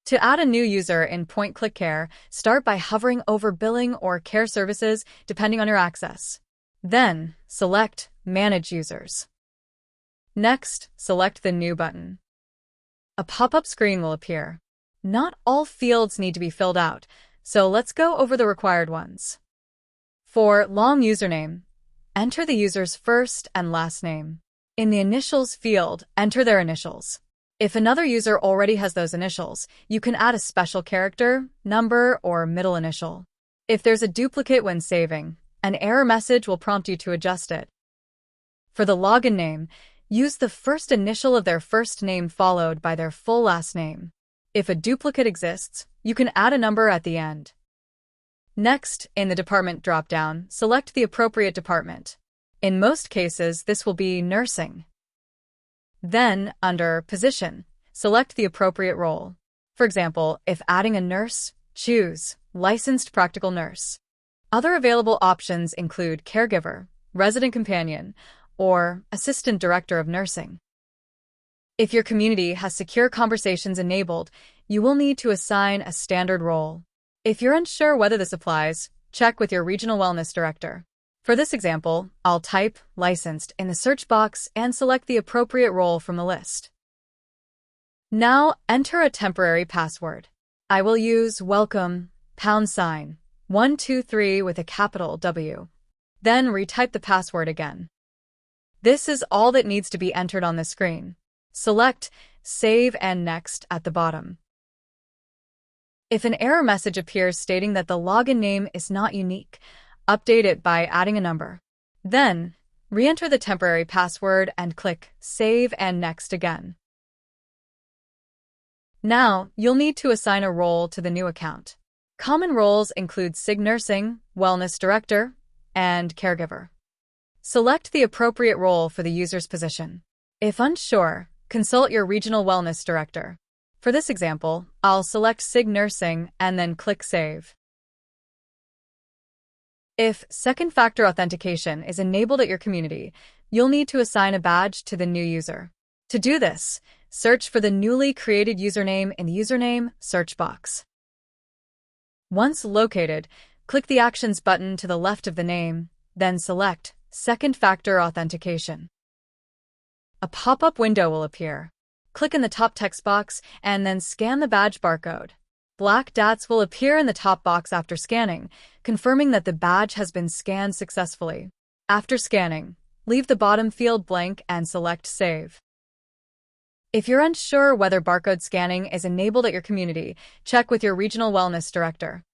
To add a new user in PointClickCare, start by hovering over billing or care services depending on your access. Then, select Manage Users. Next, select the New button. A pop-up screen will appear. Not all fields need to be filled out, so let's go over the required ones. For long username, enter the user's first and last name. In the Initials field, enter their initials. If another user already has those initials, you can add a special character, number, or middle initial. If there's a duplicate when saving, an error message will prompt you to adjust it. For the login name, use the first initial of their first name followed by their full last name. If a duplicate exists, you can add a number at the end. Next, in the Department drop-down, select the appropriate department. In most cases, this will be nursing. Then, under Position, select the appropriate role. For example, if adding a nurse, choose Licensed Practical Nurse. Other available options include Caregiver, Resident Companion, or Assistant Director of Nursing. If your community has secure conversations enabled, you will need to assign a standard role. If you're unsure whether this applies, check with your Regional Wellness Director. For this example, I'll type Licensed in the search box and select the appropriate role from the list. Now, enter a temporary password. I will use welcome #123 with a capital W. Then retype the password again. This is all that needs to be entered on the screen. Select Save and Next at the bottom. If an error message appears stating that the login name is not unique, update it by adding a number. Then, re-enter the temporary password and click Save and Next again. Now, you'll need to assign a role to the new account. Common roles include SIG Nursing, Wellness Director, and Caregiver. Select the appropriate role for the user's position. If unsure, consult your Regional Wellness Director. For this example, I'll select SIG Nursing and then click Save. If second-factor authentication is enabled at your community, you'll need to assign a badge to the new user. To do this, search for the newly created username in the username search box. Once located, click the Actions button to the left of the name, then select Second-Factor Authentication. A pop-up window will appear. Click in the top text box and then scan the badge barcode. Black dots will appear in the top box after scanning, confirming that the badge has been scanned successfully. After scanning, leave the bottom field blank and select Save. If you're unsure whether barcode scanning is enabled at your community, check with your Regional Wellness Director.